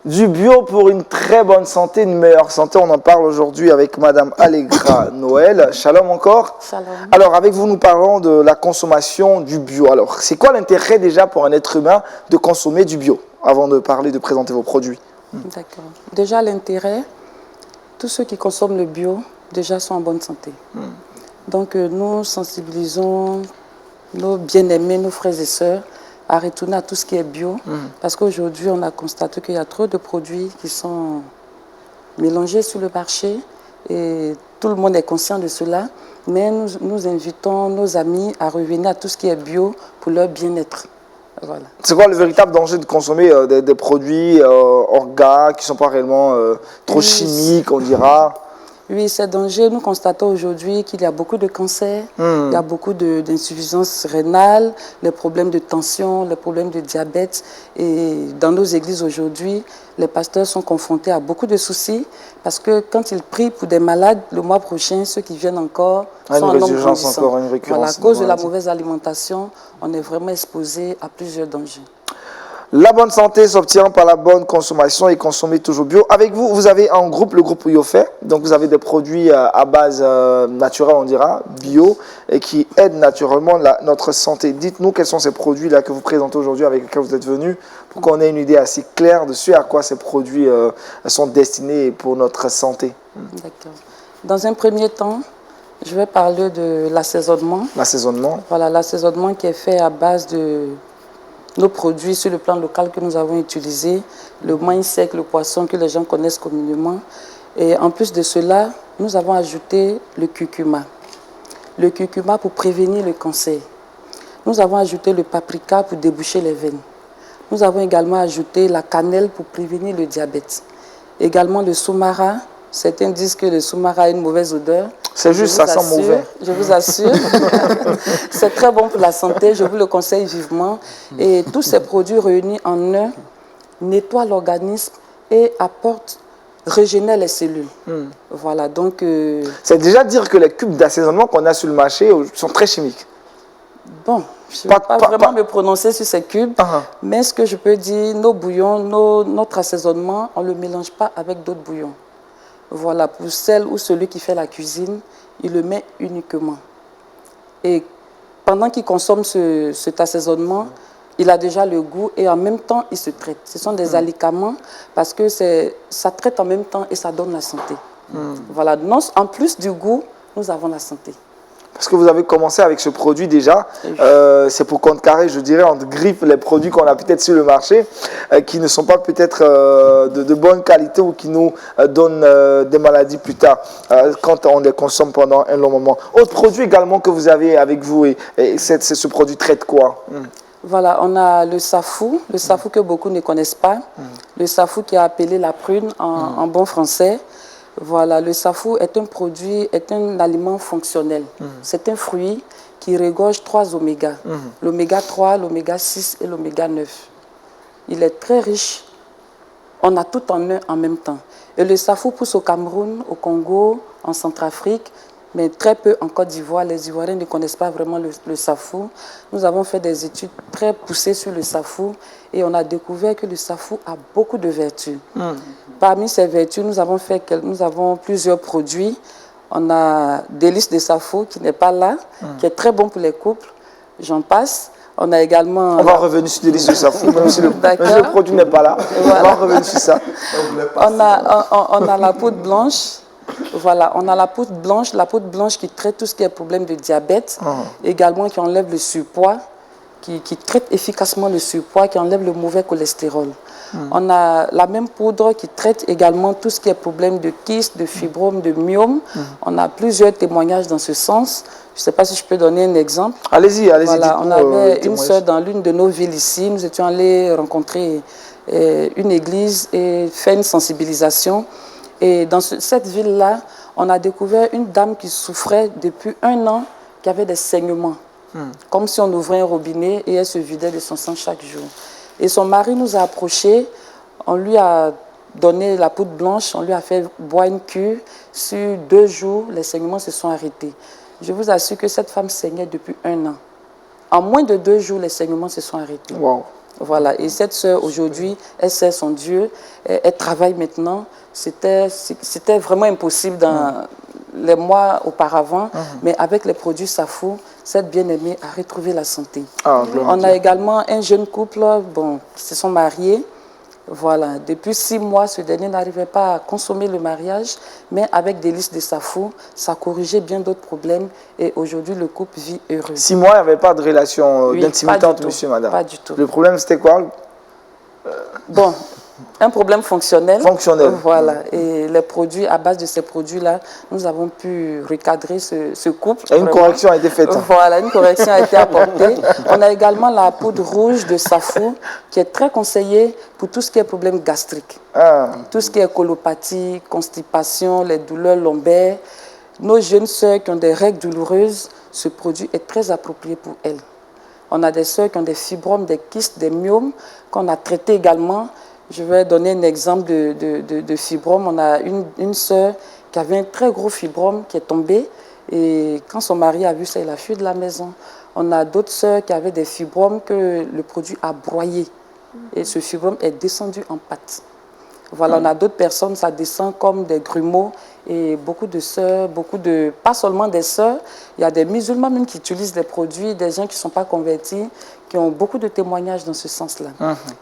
Du bio pour une très bonne santé, une meilleure santé. On en parle aujourd'hui avec Madame Allegra Noël. Shalom encore. Shalom. Alors avec vous, nous parlons de la consommation du bio. Alors c'est quoi l'intérêt déjà pour un être humain de consommer du bio avant de parler, de présenter vos produits? D'accord. Déjà l'intérêt, tous ceux qui consomment le bio déjà sont en bonne santé. Donc nous sensibilisons nos bien-aimés, nos frères et sœurs à retourner à tout ce qui est bio, parce qu'aujourd'hui, on a constaté qu'il y a trop de produits qui sont mélangés sur le marché, et tout le monde est conscient de cela, mais nous invitons nos amis à revenir à tout ce qui est bio pour leur bien-être. Voilà. C'est quoi le véritable danger de consommer des produits orgas qui ne sont pas réellement trop chimiques, on dira? Oui, c'est danger. Nous constatons aujourd'hui qu'il y a beaucoup de cancers, il y a beaucoup d'insuffisance rénale, les problèmes de tension, les problèmes de diabète. Et dans nos églises aujourd'hui, les pasteurs sont confrontés à beaucoup de soucis parce que quand ils prient pour des malades, le mois prochain, ceux qui viennent encore sont en nombre grandissant. Voilà, à cause de la mauvaise alimentation, on est vraiment exposé à plusieurs dangers. La bonne santé s'obtient par la bonne consommation et consommer toujours bio. Avec vous, vous avez un groupe, le groupe Yofé. Donc vous avez des produits à base naturelle, on dira, bio, et qui aident naturellement notre santé. Dites-nous quels sont ces produits-là que vous présentez aujourd'hui, avec lesquels vous êtes venus, pour qu'on ait une idée assez claire dessus à quoi ces produits sont destinés pour notre santé. D'accord. Dans un premier temps, je vais parler de l'assaisonnement. L'assaisonnement. Voilà, l'assaisonnement qui est fait à base de nos produits sur le plan local que nous avons utilisés, le maïs sec, le poisson que les gens connaissent communément. Et en plus de cela, nous avons ajouté le curcuma. Le curcuma pour prévenir le cancer. Nous avons ajouté le paprika pour déboucher les veines. Nous avons également ajouté la cannelle pour prévenir le diabète. Également le soumara. Certains disent que le soumara a une mauvaise odeur. C'est juste, ça sent mauvais. Je vous assure. C'est très bon pour la santé, je vous le conseille vivement. Et tous ces produits réunis en un nettoient l'organisme et régénèrent les cellules. Voilà, donc... C'est déjà dire que les cubes d'assaisonnement qu'on a sur le marché sont très chimiques. Bon, je ne vais pas vraiment me prononcer sur ces cubes, mais ce que je peux dire, nos bouillons, notre assaisonnement, on ne le mélange pas avec d'autres bouillons. Voilà, pour celle ou celui qui fait la cuisine, il le met uniquement. Et pendant qu'il consomme cet assaisonnement, il a déjà le goût et en même temps, il se traite. Ce sont des alicaments parce que ça traite en même temps et ça donne la santé. Voilà, en plus du goût, nous avons la santé. Parce que vous avez commencé avec ce produit déjà, c'est pour contrecarrer, je dirais, entre griffes les produits qu'on a peut-être sur le marché, qui ne sont pas peut-être de bonne qualité ou qui nous donnent des maladies plus tard, quand on les consomme pendant un long moment. Autre produit également que vous avez avec vous, et ce produit traite quoi? Voilà, on a le safou que beaucoup ne connaissent pas, le safou qui est appelé la prune en bon français. Voilà, le safou est un produit, est un aliment fonctionnel. C'est un fruit qui regorge 3 oméga. L'oméga 3, l'oméga 6 et l'oméga 9. Il est très riche. On a tout en un en même temps. Et le safou pousse au Cameroun, au Congo, en Centrafrique, mais très peu en Côte d'Ivoire. Les Ivoiriens ne connaissent pas vraiment le safou. Nous avons fait des études très poussées sur le safou et on a découvert que le safou a beaucoup de vertus. Parmi ces vertus, nous avons plusieurs produits. On a Délices de Safou qui n'est pas là, qui est très bon pour les couples. J'en passe. On a également... On va revenir sur Délices de Safou, même si le produit n'est pas là. Voilà. On va revenir sur ça. On a la poudre blanche. Voilà, on a la poudre blanche qui traite tout ce qui est problème de diabète, également qui enlève le surpoids, qui traite efficacement le surpoids, qui enlève le mauvais cholestérol. On a la même poudre qui traite également tout ce qui est problème de kyste, de fibrome, de myome. On a plusieurs témoignages dans ce sens. Je ne sais pas si je peux donner un exemple. Allez-y, allez-y. Voilà, on avait une sœur dans l'une de nos villes ici. Nous étions allés rencontrer une église et faire une sensibilisation. Et dans cette ville-là, on a découvert une dame qui souffrait depuis 1 an, qui avait des saignements. Comme si on ouvrait un robinet et elle se vidait de son sang chaque jour. Et son mari nous a approchés, on lui a donné la poudre blanche, on lui a fait boire une cure. Sur 2 jours, les saignements se sont arrêtés. Je vous assure que cette femme saignait depuis 1 an. En moins de 2 jours, les saignements se sont arrêtés. Wow. Voilà. Et cette sœur, aujourd'hui, elle sert son Dieu, elle travaille maintenant. C'était vraiment impossible dans les mois auparavant, mais avec les produits Safou, cette bien-aimée a retrouvé la santé. On a également un jeune couple, bon, qui se sont mariés. Voilà, depuis 6 mois, ce dernier n'arrivait pas à consommer le mariage, mais avec des listes de Safou, ça corrigeait bien d'autres problèmes et aujourd'hui, le couple vit heureux. 6 mois, il n'y avait pas de relation d'intimité entre monsieur et madame. Pas du tout. Le problème, c'était quoi? Bon, un problème fonctionnel. Fonctionnel. Voilà, et les produits, à base de ces produits-là, nous avons pu recadrer ce couple. Et une correction a été faite. Voilà, une correction a été apportée. On a également la poudre rouge de Safou, qui est très conseillée pour tout ce qui est problème gastrique. Tout ce qui est colopathie, constipation, les douleurs lombaires. Nos jeunes sœurs qui ont des règles douloureuses, ce produit est très approprié pour elles. On a des sœurs qui ont des fibromes, des kystes, des myomes, qu'on a traités également. Je vais donner un exemple de fibrome. On a une sœur qui avait un très gros fibrome qui est tombé. Et quand son mari a vu ça, il a fui de la maison. On a d'autres sœurs qui avaient des fibromes que le produit a broyé. Et ce fibrome est descendu en pâte. Voilà, on a d'autres personnes, ça descend comme des grumeaux. Et beaucoup de sœurs, pas seulement des sœurs, il y a des musulmans même qui utilisent des produits, des gens qui ne sont pas convertis, qui ont beaucoup de témoignages dans ce sens-là.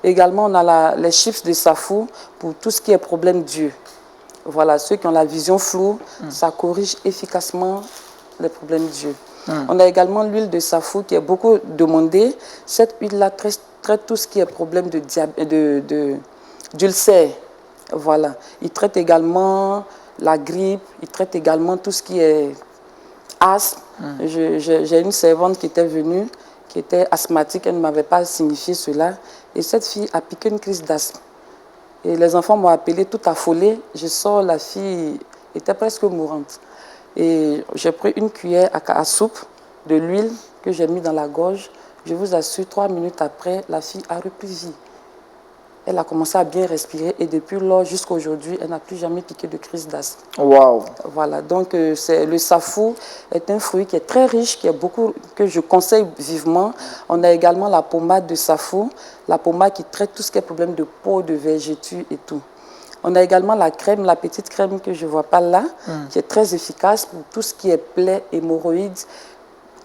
Également, on a les chips de Safou pour tout ce qui est problème d'yeux. Voilà, ceux qui ont la vision floue, ça corrige efficacement les problèmes d'yeux. On a également l'huile de Safou qui est beaucoup demandée. Cette huile-là traite tout ce qui est problème d'ulcère. Voilà. Il traite également la grippe, il traite également tout ce qui est asthme. J'ai une servante qui était venue, qui était asthmatique, elle ne m'avait pas signifié cela. Et cette fille a piqué une crise d'asthme. Et les enfants m'ont appelé tout affolée. Je sors, la fille était presque mourante. Et j'ai pris une cuillère à soupe de l'huile que j'ai mis dans la gorge. Je vous assure, 3 minutes après, la fille a repris vie. Elle a commencé à bien respirer et depuis lors jusqu'à aujourd'hui, elle n'a plus jamais piqué de crise d'asthme. Wow. Voilà, donc le Safou est un fruit qui est très riche, que je conseille vivement. On a également la pommade de Safou, la pommade qui traite tout ce qui est problème de peau, de vergetures et tout. On a également la crème, la petite crème que je ne vois pas là, qui est très efficace pour tout ce qui est plaies, hémorroïdes.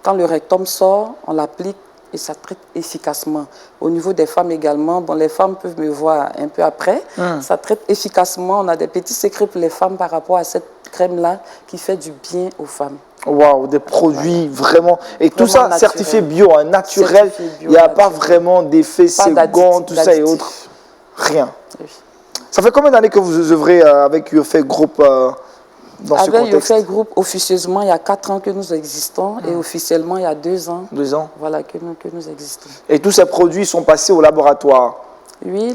Quand le rectum sort, on l'applique et ça traite efficacement. Au niveau des femmes également, bon, les femmes peuvent me voir un peu après, ça traite efficacement. On a des petits secrets pour les femmes par rapport à cette crème-là qui fait du bien aux femmes. Waouh, des produits vraiment... Et tout ça naturel. Certifié bio, naturel. Il n'y a pas vraiment d'effets secondaires, tout ça et autres. Rien. Oui. Ça fait combien d'années que vous œuvrez avec YourFaith Group dans ce contexte? Avec YourFaith Group, officieusement, il y a 4 ans que nous existons et officiellement, il y a 2 ans. 2 ans. Voilà, que nous existons. Et tous ces produits sont passés au laboratoire? Oui,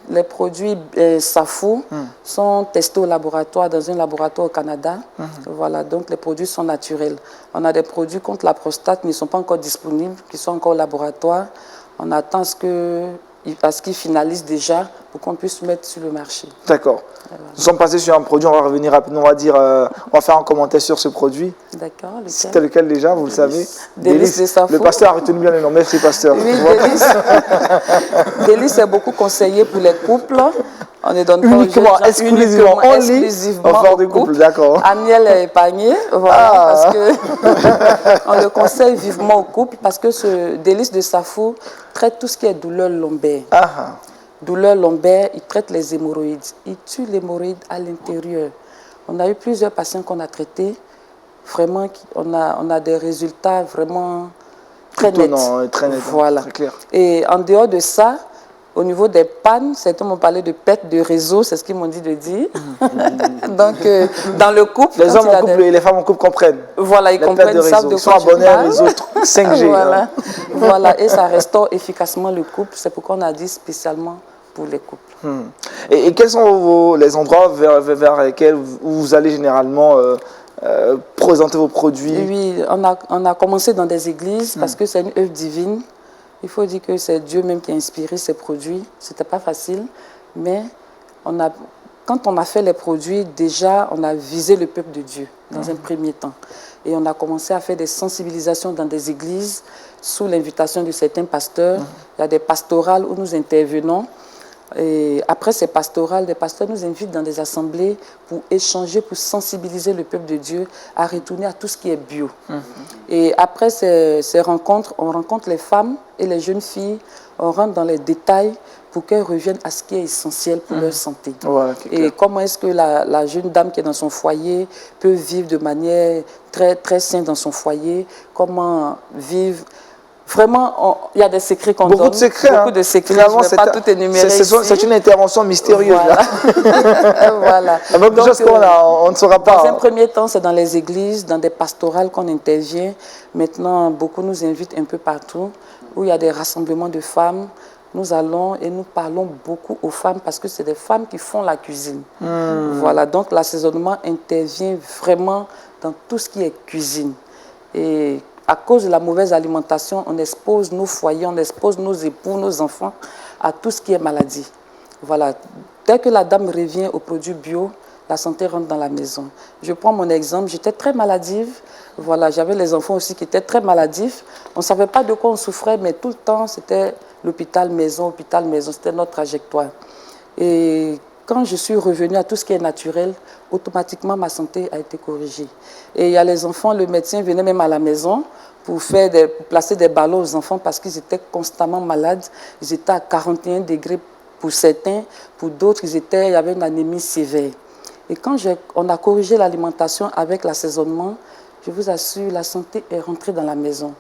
les produits Safou sont testés au laboratoire, dans un laboratoire au Canada. Voilà, donc les produits sont naturels. On a des produits contre la prostate qui ne sont pas encore disponibles, qui sont encore au laboratoire. On attend à ce qu'ils finalisent déjà pour qu'on puisse mettre sur le marché. D'accord. Nous sommes passés sur un produit, on va revenir rapidement, on va faire un commentaire sur ce produit. D'accord. C'était lequel déjà, vous le savez? Délice de Safou. Le pasteur a retenu bien le nom, merci pasteur. Oui, Délice. Délice est beaucoup conseillé pour les couples. On ne donne pas uniquement, exclusivement aux couples, d'accord. Aniel est épargné, voilà, parce que on le conseille vivement aux couples parce que ce Délice de Safou traite tout ce qui est douleur lombaire. Douleur lombaire, il traite les hémorroïdes. Il tue l'hémorroïde à l'intérieur. On a eu plusieurs patients qu'on a traités. Vraiment, on a des résultats vraiment très net. Très net, voilà. très clair. Et en dehors de ça, au niveau des pannes, certains m'ont parlé de perte de réseau, c'est ce qu'ils m'ont dit de dire. Donc, dans le couple... Les hommes en couple et les femmes en couple comprennent. Voilà, ils comprennent, ils savent de quoi ils sont abonnés à réseau 5G. Voilà. Hein. Voilà, et ça restaure efficacement le couple. C'est pourquoi on a dit spécialement pour les couples. Et quels sont les endroits vers lesquels vous allez généralement présenter vos produits? Oui, on a commencé dans des églises parce que c'est une œuvre divine. Il faut dire que c'est Dieu même qui a inspiré ces produits. Ce n'était pas facile, mais quand on a fait les produits, déjà, on a visé le peuple de Dieu dans un premier temps. Et on a commencé à faire des sensibilisations dans des églises sous l'invitation de certains pasteurs. Il y a des pastorales où nous intervenons. Et après ces pastorales, des pasteurs nous invitent dans des assemblées pour échanger, pour sensibiliser le peuple de Dieu à retourner à tout ce qui est bio. Et après ces rencontres, on rencontre les femmes et les jeunes filles, on rentre dans les détails pour qu'elles reviennent à ce qui est essentiel pour leur santé. Voilà, et comment est-ce que la jeune dame qui est dans son foyer peut vivre de manière très, très saine dans son foyer, comment vivre. Vraiment, il y a des secrets qu'on donne. Beaucoup de secrets. Beaucoup de secrets. Finalement, je ne vais pas tout énumérer ici. C'est une intervention mystérieuse. Voilà. Voilà. Beaucoup de choses qu'on ne saura pas. Dans un premier temps, c'est dans les églises, dans des pastorales qu'on intervient. Maintenant, beaucoup nous invitent un peu partout, où il y a des rassemblements de femmes. Nous allons et nous parlons beaucoup aux femmes parce que c'est des femmes qui font la cuisine. Voilà, donc l'assaisonnement intervient vraiment dans tout ce qui est cuisine. Et à cause de la mauvaise alimentation, on expose nos foyers, on expose nos époux, nos enfants à tout ce qui est maladie. Voilà. Dès que la dame revient aux produits bio, la santé rentre dans la maison. Je prends mon exemple, j'étais très maladive. Voilà, j'avais les enfants aussi qui étaient très maladifs. On ne savait pas de quoi on souffrait, mais tout le temps, c'était l'hôpital maison, c'était notre trajectoire. Et quand je suis revenue à tout ce qui est naturel, automatiquement ma santé a été corrigée. Et il y a les enfants, le médecin venait même à la maison pour placer des ballons aux enfants parce qu'ils étaient constamment malades. Ils étaient à 41 degrés pour certains, pour d'autres, il y avait une anémie sévère. Et quand on a corrigé l'alimentation avec l'assaisonnement, je vous assure, la santé est rentrée dans la maison.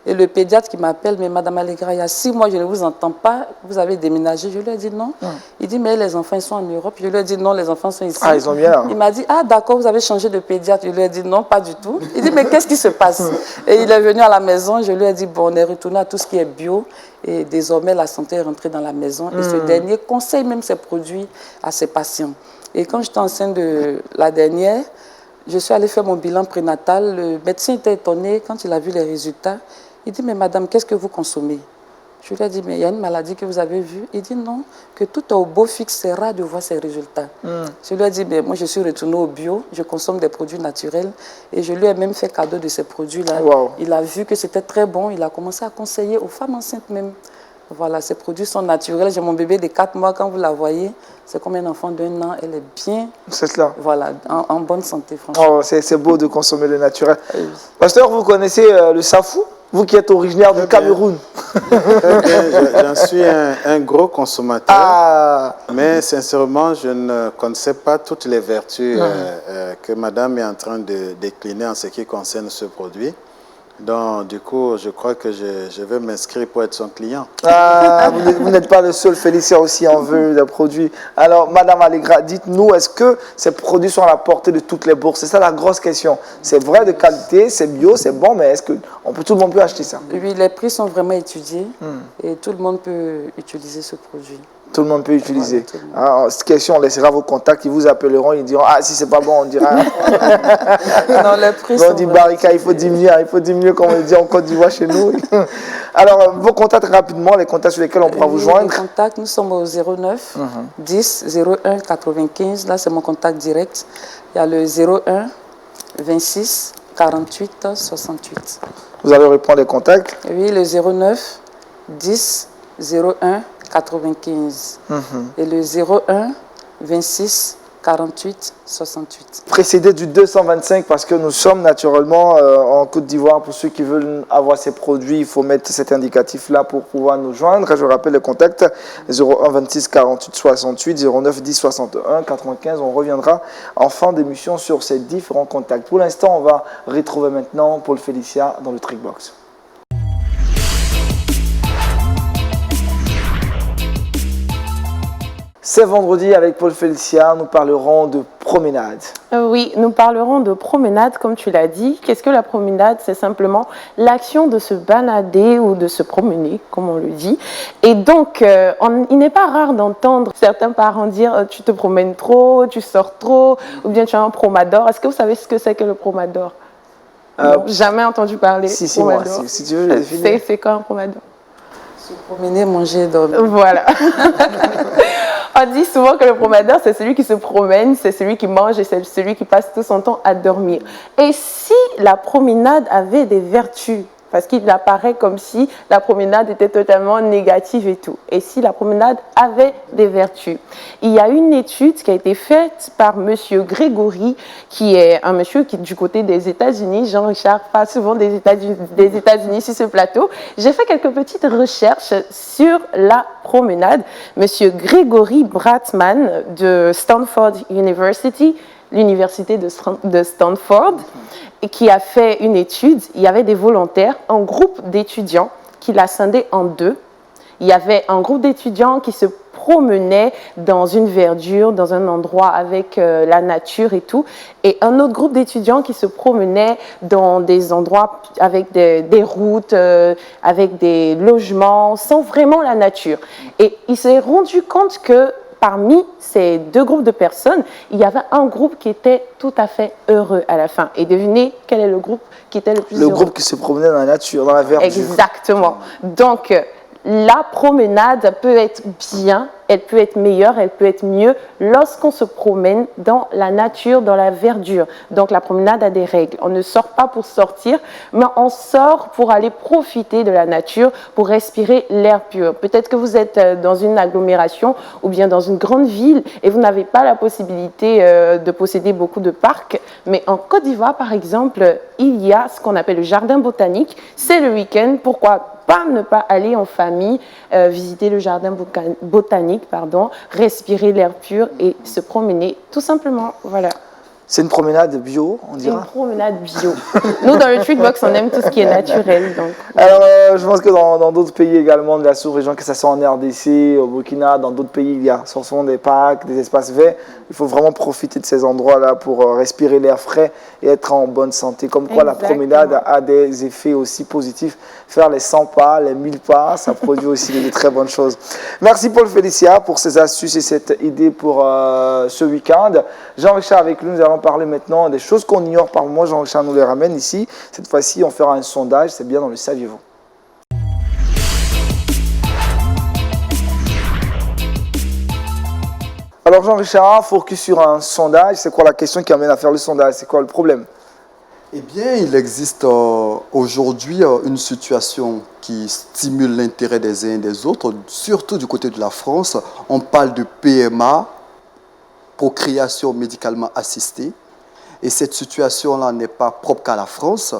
Et le pédiatre qui m'appelle, mais Madame Allegra, il y a 6 mois, je ne vous entends pas, vous avez déménagé. Je lui ai dit non. Il dit, mais les enfants, ils sont en Europe. Je lui ai dit non, les enfants sont ici. Ah, ils sont bien. Il m'a dit, ah d'accord, vous avez changé de pédiatre. Je lui ai dit non, pas du tout. Il dit, mais qu'est-ce qui se passe? Et il est venu à la maison, je lui ai dit, bon, on est retourné à tout ce qui est bio. Et désormais, la santé est rentrée dans la maison. Et ce dernier conseille même ses produits à ses patients. Et quand j'étais enceinte de la dernière, je suis allée faire mon bilan prénatal. Le médecin était étonné quand il a vu les résultats. Il dit, mais madame, qu'est-ce que vous consommez? Je lui ai dit, mais il y a une maladie que vous avez vue. Il dit, non, que tout est au beau fixe, c'est rare de voir ces résultats. Je lui ai dit, mais moi, je suis retournée au bio, je consomme des produits naturels. Et je lui ai même fait cadeau de ces produits-là. Wow. Il a vu que c'était très bon. Il a commencé à conseiller aux femmes enceintes même. Voilà, ces produits sont naturels. J'ai mon bébé de 4 mois, quand vous la voyez, c'est comme un enfant d'1 an. Elle est bien, voilà, en bonne santé, franchement. Oh, c'est beau de consommer le naturel. Pasteur, vous connaissez le safou? Vous qui êtes originaire du Cameroun. J'en suis un gros consommateur, mais sincèrement, je ne connaissais pas toutes les vertus que madame est en train de décliner en ce qui concerne ce produit. Donc, du coup, je crois que je vais m'inscrire pour être son client. Ah, vous n'êtes pas le seul. Félicia aussi en veut des produits. Alors, Madame Allegra, dites-nous, est-ce que ces produits sont à la portée de toutes les bourses? C'est ça la grosse question. C'est vrai, de qualité, c'est bio, c'est bon, mais est-ce que tout le monde peut acheter ça? Oui, les prix sont vraiment étudiés et tout le monde peut utiliser ce produit. Tout le monde peut utiliser. Alors, cette question, on laissera vos contacts, ils vous appelleront, ils diront, ah, si c'est pas bon, on dira. Non, les prix on dit Barika, il faut diminuer, comme on le dit en Côte d'Ivoire chez nous. Alors, vos contacts rapidement, les contacts sur lesquels on pourra vous joindre. Les contacts, nous sommes au 09 10 01 95, là c'est mon contact direct. Il y a le 01 26 48 68. Vous allez répondre les contacts? Oui, le 09 10 01 95 et le 01 26 48 68. Précédé du 225 parce que nous sommes naturellement en Côte d'Ivoire. Pour ceux qui veulent avoir ces produits, il faut mettre cet indicatif-là pour pouvoir nous joindre. Je rappelle le contact 01 26 48 68 09 10 61 95. On reviendra en fin d'émission sur ces différents contacts. Pour l'instant, on va retrouver maintenant Paul Félicia dans le Trickbox. C'est vendredi avec Paul Félicia, nous parlerons de promenade. Oui, nous parlerons de promenade, comme tu l'as dit. Qu'est-ce que la promenade? C'est simplement l'action de se balader ou de se promener, comme on le dit. Et donc, il n'est pas rare d'entendre certains parents dire tu te promènes trop, tu sors trop, ou bien tu as un promador. Est-ce que vous savez ce que c'est que le promador? Non, jamais entendu parler. Si, moi, si tu veux, je définis. C'est quoi un promador? Se promener, manger, dormir. Voilà. On dit souvent que le promenadeur, c'est celui qui se promène, c'est celui qui mange et c'est celui qui passe tout son temps à dormir. Et si la promenade avait des vertus, parce qu'il apparaît comme si la promenade était totalement négative et tout. Et si la promenade avait des vertus? Il y a une étude qui a été faite par monsieur Grégory, qui est un monsieur qui est du côté des États-Unis. Jean-Richard parle souvent des États-Unis sur ce plateau. J'ai fait quelques petites recherches sur la promenade. Monsieur Grégory Bratman de Stanford University, l'université de Stanford, et qui a fait une étude. Il y avait des volontaires, un groupe d'étudiants qui l'a scindé en deux. Il y avait un groupe d'étudiants qui se promenaient dans une verdure, dans un endroit avec la nature et tout, et un autre groupe d'étudiants qui se promenaient dans des endroits avec des routes, avec des logements, sans vraiment la nature. Et il s'est rendu compte que parmi ces deux groupes de personnes, il y avait un groupe qui était tout à fait heureux à la fin. Et devinez quel est le groupe qui était le plus heureux? Le groupe qui se promenait dans la nature, dans la verdure. Exactement. Donc, la promenade peut être bien, elle peut être meilleure, elle peut être mieux lorsqu'on se promène dans la nature, dans la verdure. Donc la promenade a des règles. On ne sort pas pour sortir, mais on sort pour aller profiter de la nature, pour respirer l'air pur. Peut-être que vous êtes dans une agglomération ou bien dans une grande ville et vous n'avez pas la possibilité de posséder beaucoup de parcs. Mais en Côte d'Ivoire, par exemple, il y a ce qu'on appelle le jardin botanique. C'est le week-end. Pourquoi pas ne pas aller en famille visiter le jardin botanique, respirer l'air pur et se promener, tout simplement, voilà. C'est une promenade bio, on dira? Une promenade bio. Nous, dans le Treatbox, on aime tout ce qui est naturel. Donc. Alors, je pense que dans d'autres pays également de la sous-région, que ce soit en RDC, au Burkina, dans d'autres pays, il y a souvent des parcs, des espaces verts. Il faut vraiment profiter de ces endroits-là pour respirer l'air frais et être en bonne santé. Comme quoi, Exactement. la promenade a des effets aussi positifs. Faire les 100 pas, les 1000 pas, ça produit aussi de très bonnes choses. Merci Paul Félicia pour ces astuces et cette idée pour ce week-end. Jean-Richard avec nous, nous allons parler maintenant des choses qu'on ignore par moment. Jean-Richard nous les ramène ici. Cette fois-ci, on fera un sondage. C'est bien dans le saviez-vous. Alors Jean-Richard, focus sur un sondage. C'est quoi la question qui amène à faire le sondage? C'est quoi le problème? Eh bien, il existe aujourd'hui une situation qui stimule l'intérêt des uns et des autres, surtout du côté de la France. On parle de PMA, procréation médicalement assistée. Et cette situation-là n'est pas propre qu'à la France.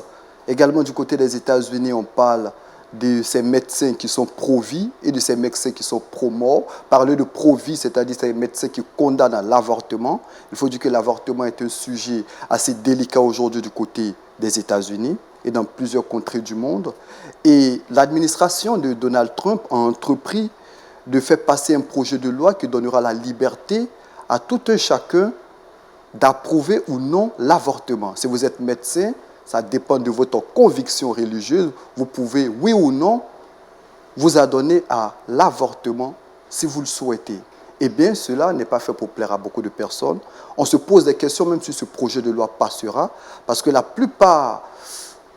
Également, du côté des États-Unis, on parle de ces médecins qui sont pro-vie et de ces médecins qui sont pro-mort. Parler de pro-vie, c'est-à-dire ces médecins qui condamnent à l'avortement. Il faut dire que l'avortement est un sujet assez délicat aujourd'hui du côté des États-Unis et dans plusieurs contrées du monde. Et l'administration de Donald Trump a entrepris de faire passer un projet de loi qui donnera la liberté à tout un chacun d'approuver ou non l'avortement. Si vous êtes médecin, ça dépend de votre conviction religieuse. Vous pouvez, oui ou non, vous adonner à l'avortement si vous le souhaitez. Eh bien, cela n'est pas fait pour plaire à beaucoup de personnes. On se pose des questions même si ce projet de loi passera, parce que la plupart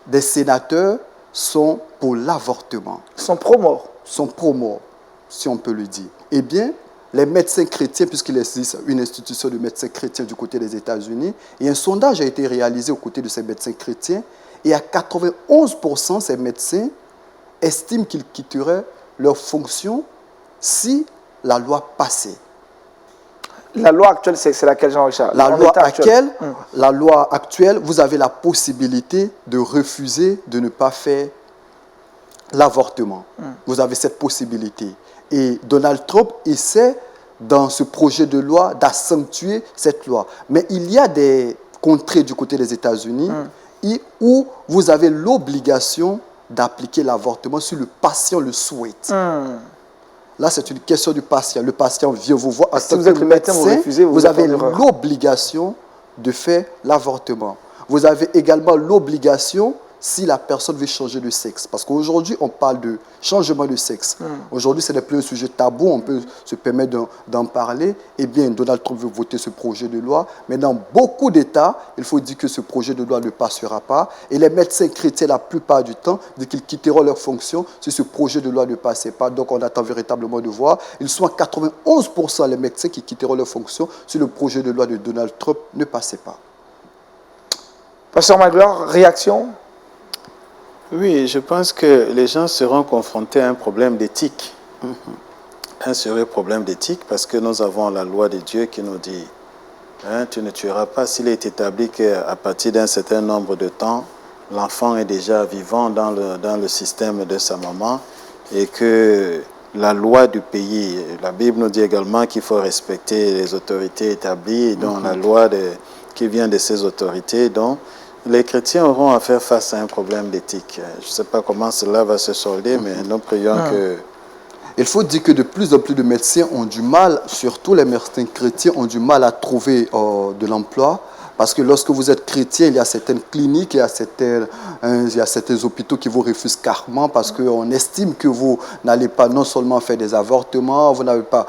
des sénateurs sont pour l'avortement. Sont pro-mort. Sont pro-mort, si on peut le dire. Eh bien, les médecins chrétiens, puisqu'il existe une institution de médecins chrétiens du côté des États-Unis, et un sondage a été réalisé aux côtés de ces médecins chrétiens, et à 91%, ces médecins estiment qu'ils quitteraient leur fonction si la loi passait. La loi actuelle, c'est laquelle, Jean-Richard? La loi actuelle, vous avez la possibilité de refuser de ne pas faire l'avortement. Vous avez cette possibilité. Et Donald Trump essaie, dans ce projet de loi, d'accentuer cette loi. Mais il y a des contrées du côté des États-Unis où vous avez l'obligation d'appliquer l'avortement si le patient le souhaite. Là, c'est une question du patient. Le patient vient vous voir. Si vous êtes le médecin, vous refusez, vous avez l'obligation de faire l'avortement. Vous avez également l'obligation si la personne veut changer de sexe. Parce qu'aujourd'hui, on parle de changement de sexe. Aujourd'hui, ce n'est plus un sujet tabou, on peut se permettre d'en parler. Eh bien, Donald Trump veut voter ce projet de loi, mais dans beaucoup d'États, il faut dire que ce projet de loi ne passera pas. Et les médecins chrétiens, la plupart du temps, disent qu'ils quitteront leur fonction si ce projet de loi ne passait pas. Donc, on attend véritablement de voir. Ils sont à 91% les médecins qui quitteront leur fonction si le projet de loi de Donald Trump ne passait pas. Pasteur Magloire, réaction? Oui, je pense que les gens seront confrontés à un problème d'éthique. Un sérieux problème d'éthique parce que nous avons la loi de Dieu qui nous dit tu ne tueras pas s'il est établi qu'à partir d'un certain nombre de temps, l'enfant est déjà vivant dans le système de sa maman et que la loi du pays, la Bible nous dit également qu'il faut respecter les autorités établies, donc la loi qui vient de ces autorités. Donc, les chrétiens auront à faire face à un problème d'éthique. Je ne sais pas comment cela va se solder, mais nous prions que... Il faut dire que de plus en plus de médecins ont du mal, surtout les médecins chrétiens, ont du mal à trouver de l'emploi. Parce que lorsque vous êtes chrétien, il y a certaines cliniques, il y a certains hôpitaux qui vous refusent carrément parce qu'on estime que vous n'allez pas non seulement faire des avortements, vous n'avez pas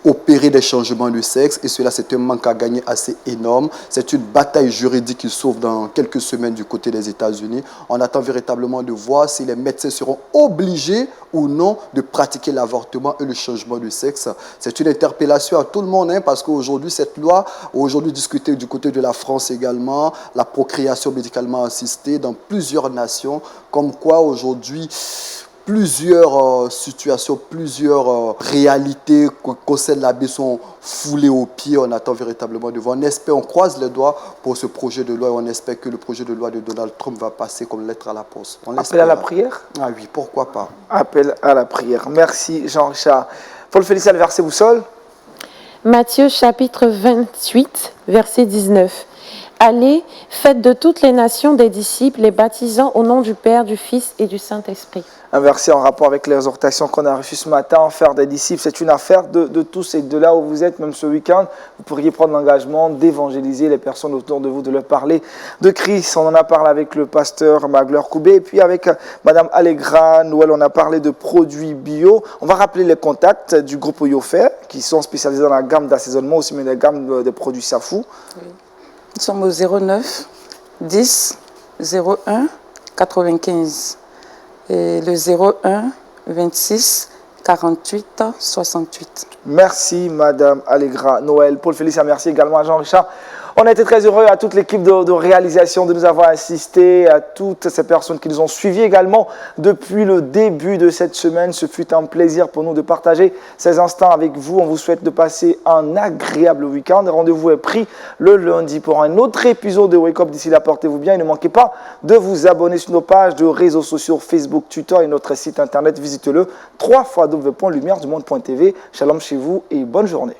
opérer des changements de sexe et cela c'est un manque à gagner assez énorme. C'est une bataille juridique qui s'ouvre dans quelques semaines du côté des États-Unis. On attend véritablement de voir si les médecins seront obligés ou non de pratiquer l'avortement et le changement de sexe. C'est une interpellation à tout le monde parce qu'aujourd'hui cette loi, aujourd'hui discutée du côté de la France également, la procréation médicalement assistée dans plusieurs nations, comme quoi aujourd'hui plusieurs situations, plusieurs réalités concernant la vie sont foulées aux pieds. On attend véritablement de voir. On espère, on croise les doigts pour ce projet de loi et on espère que le projet de loi de Donald Trump va passer comme lettre à la poste. Appel à la prière? Ah oui, pourquoi pas. Appel à la prière. Merci Jean-Richard. Paul Félicien, le verset boussole. Matthieu chapitre 28, verset 19. Allez, faites de toutes les nations des disciples, les baptisant au nom du Père, du Fils et du Saint-Esprit. Un verset en rapport avec l'exhortation qu'on a reçue ce matin, en faire des disciples. C'est une affaire de tous et de là où vous êtes, même ce week-end, vous pourriez prendre l'engagement d'évangéliser les personnes autour de vous, de leur parler de Christ. On en a parlé avec le pasteur Magloire Koubé et puis avec Madame Allegra Noël, on a parlé de produits bio. On va rappeler les contacts du groupe Yofer, qui sont spécialisés dans la gamme d'assaisonnement, aussi mais la gamme de produits Safou. Oui. Nous sommes au 09 10 01 95 et le 01 26 48 68. Merci Madame Allegra Noël. Paul Félicien, merci également à Jean-Richard. On a été très heureux, à toute l'équipe de réalisation, de nous avoir assistés, à toutes ces personnes qui nous ont suivis également depuis le début de cette semaine. Ce fut un plaisir pour nous de partager ces instants avec vous. On vous souhaite de passer un agréable week-end. Rendez-vous est pris le lundi pour un autre épisode de Wake Up. D'ici là, portez-vous bien et ne manquez pas de vous abonner sur nos pages de réseaux sociaux Facebook, Twitter et notre site internet. Visitez-le www.lumieredumonde.tv. Shalom chez vous et bonne journée.